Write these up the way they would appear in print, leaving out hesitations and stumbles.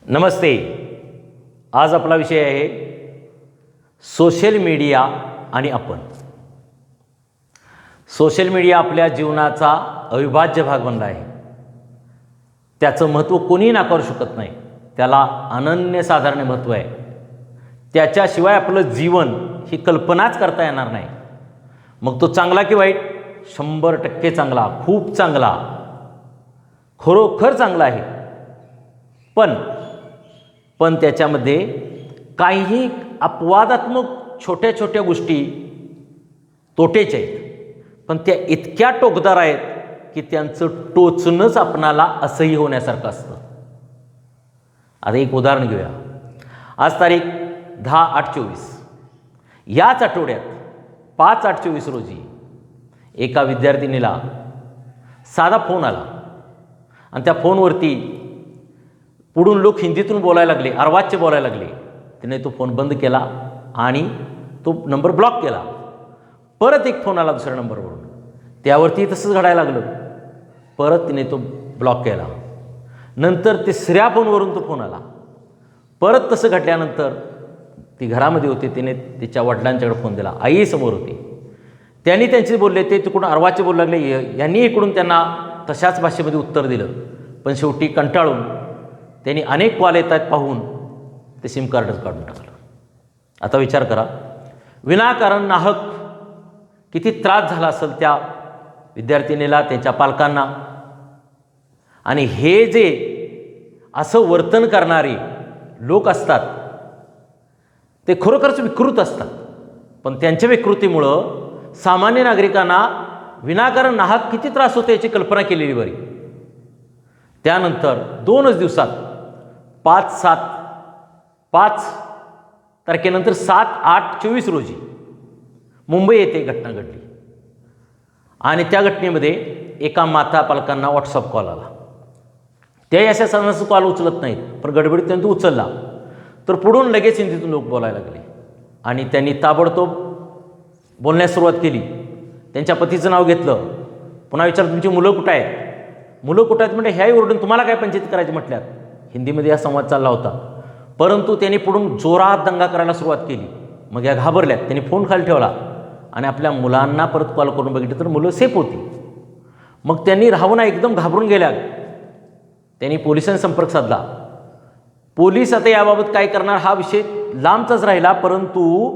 नमस्ते. आज आपला विषय आहे सोशल मीडिया आणि आपण. सोशल मीडिया आपल्या जीवनाचा अविभाज्य भाग बनला आहे. त्याचं महत्त्व कोणीही नाकारू शकत नाही. त्याला अनन्यसाधारण महत्त्व आहे. त्याच्याशिवाय आपलं जीवन ही कल्पनाच करता येणार नाही. मग तो चांगला की वाईट? 100% चांगला, खूप चांगला, खरोखर चांगला आहे. पण त्याच्यामध्ये काही अपवादात्मक छोट्या छोट्या गोष्टी तोटेच्या आहेत. पण त्या इतक्या टोकदार आहेत की त्यांचं टोचणंच आपणाला असह्य होण्यासारखं असतं. आता एक उदाहरण घेऊया. आज तारीख 10/8/24. याच आठवड्यात 5/8/24 रोजी एका विद्यार्थिनीला साधा फोन आला आणि त्या फोनवरती पुढून लोक हिंदीतून बोलायला लागले, अर्वाच्य बोलायला लागले. तिने तो फोन बंद केला आणि तो नंबर ब्लॉक केला. परत एक फोन आला दुसऱ्या नंबरवरून, त्यावरती तसंच घडायला लागलं. परत तिने तो ब्लॉक केला. नंतर तिसऱ्या फोनवरून तो फोन आला. परत तसं घडल्यानंतर ती घरामध्ये होती. तिने तिच्या वडिलांच्याकडे फोन दिला. आई समोर होती. त्यांनी त्यांचे बोलले, ते तिकडून अर्वाच्य बोलू लागले. यांनी इकडून त्यांना तशाच भाषेमध्ये उत्तर दिलं. पण शेवटी कंटाळून त्यांनी अनेक कॉल येत आहेत पाहून ते सिम कार्डच काढून टाकलं. आता विचार करा, विनाकारण नाहक किती त्रास झाला असेल त्या विद्यार्थिनीला, त्यांच्या पालकांना. आणि हे जे असं वर्तन करणारे लोक असतात ते खरोखरच विकृत असतात. पण त्यांच्या विकृतीमुळं सामान्य नागरिकांना विनाकारण नाहक किती त्रास होतो याची कल्पना केलेली बरी. त्यानंतर 2च दिवसात 5 तारखेनंतर 7/8/24 रोजी मुंबई येथे घटना घडली. आणि त्या घटनेमध्ये एका माता पालकांना व्हॉट्सअप कॉल आला. त्याही अशा सणाचा कॉल उचलत नाहीत, पण गडबडीत त्यांनी तो उचलला. तर पुढून लगेच हिंदीतून लोक बोलायला लागले आणि त्यांनी ताबडतोब बोलण्यास सुरुवात केली. त्यांच्या पतीचं नाव घेतलं. पुन्हा विचारलं, तुमची मुलं कुठं आहेत? मुलं कुठं आहेत म्हणजे ह्याही ओरडून तुम्हाला काय पंचायती करायची म्हटल्यात. हिंदीमध्ये हा संवाद चालला होता. परंतु त्यांनी पुढून जोरात दंगा करायला सुरुवात केली. मग या घाबरल्यात. त्यांनी फोन खाली ठेवला आणि आपल्या मुलांना परत कॉल करून बघितलं तर मुलं सेफ होती. मग त्यांनी राहुना एकदम घाबरून गेल्या. त्यांनी पोलिसांनी संपर्क साधला. पोलीस आता याबाबत काय करणार हा विषय लांबचाच राहिला. परंतु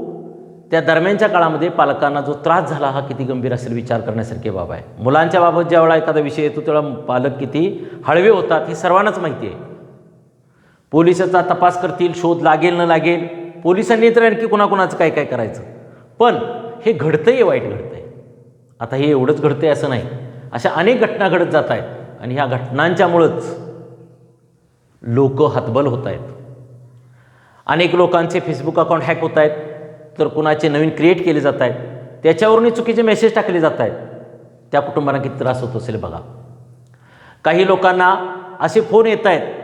त्या दरम्यानच्या काळामध्ये पालकांना जो त्रास झाला हा किती गंभीर असेल विचार करण्यासारखी बाब आहे. मुलांच्या बाबत ज्यावेळा एखादा विषय येतो त्यावेळा पालक किती हळवे होतात हे सर्वांनाच माहिती आहे. पोलिसाचा तपास करतील, शोध लागेल न लागेल, पोलिसांनी तर आणखी कुणाकुणाचं काय काय करायचं. पण हे घडतंय, वाईट घडतंय. आता हे एवढंच घडतंय असं नाही, अशा अनेक घटना घडत जात आहेत. आणि ह्या घटनांच्यामुळंच लोक हतबल होत आहेत. अनेक लोकांचे फेसबुक अकाउंट हॅक होत आहेत, तर कुणाचे नवीन क्रिएट केले जात आहेत. त्याच्यावरूनही चुकीचे मेसेज टाकले जात आहेत. त्या कुटुंबांना किती त्रास होत असेल बघा. काही लोकांना असे फोन येत आहेत,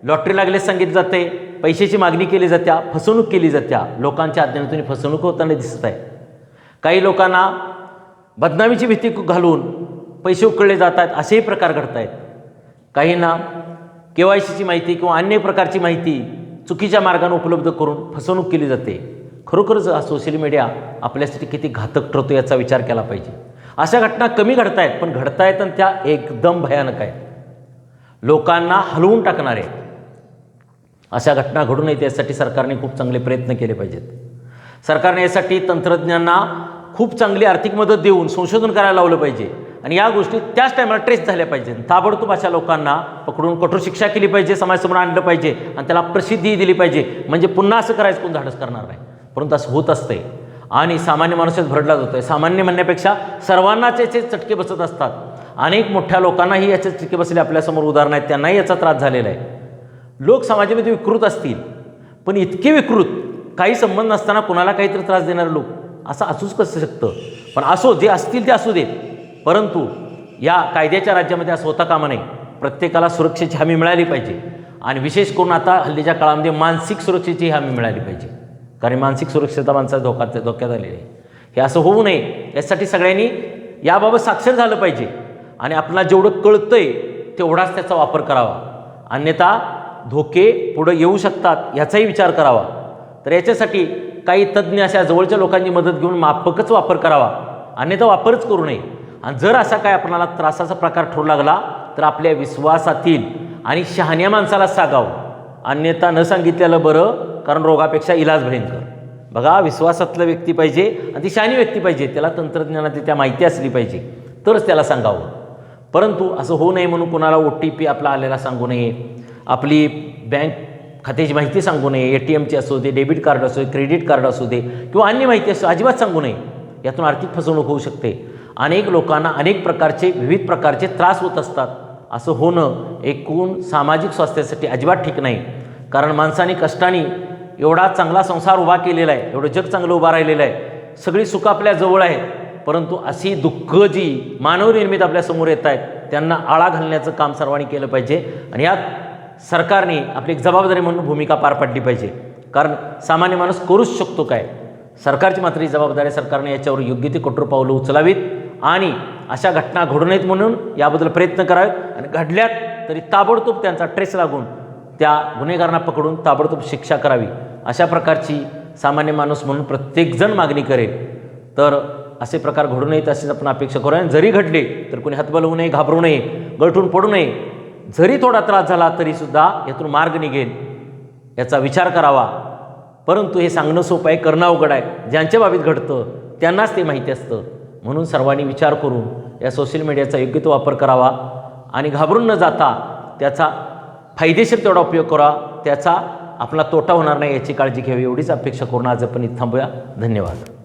लॉटरी लागल्यास सांगितलं जाते, पैशाची मागणी केली जात्या, फसवणूक केली जात्या. लोकांच्या अज्ञानातून फसवणूक होताना दिसत आहे. काही लोकांना बदनामीची भीती घालून पैसे उकळले जात आहेत, असेही प्रकार घडत आहेत. काहींना KYCची माहिती किंवा अन्य प्रकारची माहिती चुकीच्या मार्गाने उपलब्ध करून फसवणूक केली जाते. खरोखरच हा सोशल मीडिया आपल्यासाठी किती घातक ठरतो याचा विचार केला पाहिजे. अशा घटना कमी घडत आहेत, पण घडत आहेत आणि त्या एकदम भयानक आहेत. लोकांना हलवून टाकणारे अशा घटना घडू नयेत यासाठी सरकारने खूप चांगले प्रयत्न केले पाहिजेत. सरकारने यासाठी तंत्रज्ञांना खूप चांगली आर्थिक मदत देऊन संशोधन करायला लावलं पाहिजे. आणि या गोष्टी त्याच टायमाला ट्रेस झाल्या पाहिजेत. ताबडतोब अशा लोकांना पकडून कठोर शिक्षा केली पाहिजे, समाजासमोर आणलं पाहिजे आणि त्याला प्रसिद्धी दिली पाहिजे. म्हणजे पुन्हा असं करायचं कोण धाडस करणार नाही. परंतु असं होत असतंय आणि सामान्य माणूसच भरडला जातोय. सामान्य म्हणण्यापेक्षा सर्वांनाच याचे चटके बसत असतात. अनेक मोठ्या लोकांनाही याचे चटके बसले आपल्यासमोर उदाहरण आहेत. त्यांनाही याचा त्रास झालेला आहे. लोक समाजामध्ये विकृत असतील, पण इतके विकृत, काही संबंध नसताना कोणाला काहीतरी त्रास देणारे लोक असं असूच कसं शकतं. पण असो, जे असतील ते असू देत. परंतु या कायद्याच्या राज्यामध्ये असं होता कामा नये. प्रत्येकाला सुरक्षेची हमी मिळाली पाहिजे. आणि विशेष करून आता हल्लीच्या काळामध्ये मानसिक सुरक्षेची हमी मिळाली पाहिजे. कारण मानसिक सुरक्षितता माणसाच्या धोक्यात आलेली आहे. हे असं होऊ नये यासाठी सगळ्यांनी याबाबत साक्षर झालं पाहिजे. आणि आपल्याला जेवढं कळतंय तेवढाच त्याचा वापर करावा. अन्यथा धोके पुढे येऊ शकतात याचाही विचार करावा. तर याच्यासाठी काही तज्ज्ञ अशा जवळच्या लोकांची मदत घेऊन माफकच वापर करावा, अन्यथा वापरच करू नये. आणि जर असा काय आपणाला त्रासाचा प्रकार ठरू लागला तर आपल्या विश्वासातील आणि शहाण्या माणसाला सांगावं, अन्यथा न सांगितलेलं बरं, कारण रोगापेक्षा इलाज भयंकर. बघा, विश्वासातलं व्यक्ती पाहिजे आणि ती शहाणी व्यक्ती पाहिजे, त्याला तंत्रज्ञानाची त्या माहिती असली पाहिजे तरच त्याला सांगावं. परंतु असं होऊ नये म्हणून कोणाला OTP आपला आलेला सांगू नये, आपली बँक खात्याची माहिती सांगू नये, ATMची असू दे, डेबिट कार्ड असू दे, क्रेडिट कार्ड असू दे किंवा अन्य माहिती असू अजिबात सांगू नये. यातून आर्थिक फसवणूक होऊ शकते. अनेक लोकांना अनेक प्रकारचे विविध प्रकारचे त्रास होत असतात. असं होणं एकूण सामाजिक स्वास्थ्यासाठी अजिबात ठीक नाही. कारण माणसाने कष्टाने एवढा चांगला संसार उभा केलेला आहे, एवढं जग चांगलं उभा राहिलेलं आहे, सगळी सुखं आपल्या जवळ आहेत, परंतु अशी दुःख जी मानवनिर्मित आपल्यासमोर येत आहेत त्यांना आळा घालण्याचं काम सर्वांनी केलं पाहिजे. आणि यात सरकारने आपली एक जबाबदारी म्हणून भूमिका पार पाडली पाहिजे. कारण सामान्य माणूस करूच शकतो काय, सरकारची मात्र ही जबाबदारी, सरकारने याच्यावर योग्य ती कठोर पावलं उचलावीत आणि अशा घटना घडू नयेत म्हणून याबद्दल प्रयत्न करावेत. आणि घडल्यात तरी ताबडतोब त्यांचा ट्रेस लागून त्या गुन्हेगारांना पकडून ताबडतोब शिक्षा करावी, अशा प्रकारची सामान्य माणूस म्हणून प्रत्येकजण मागणी करेल. तर असे प्रकार घडू नयेत अशीच आपण अपेक्षा करूया. जरी घडले तर कोणी हातबल होऊ नये, घाबरू नये, गळठून पडू नये. जरी थोडा त्रास झाला तरीसुद्धा यातून मार्ग निघेल याचा विचार करावा. परंतु हे सांगणं सोपं आहे, करणं अवघड आहे. ज्यांच्या बाबतीत घडतं त्यांनाच ते माहिती असतं. म्हणून सर्वांनी विचार करून या सोशल मीडियाचा योग्य तो वापर करावा आणि घाबरून न जाता त्याचा फायदेशीर तेवढा उपयोग करावा, त्याचा आपला तोटा होणार नाही याची काळजी घ्यावी, एवढीच अपेक्षा करून आज आपण इथं थांबूया. धन्यवाद.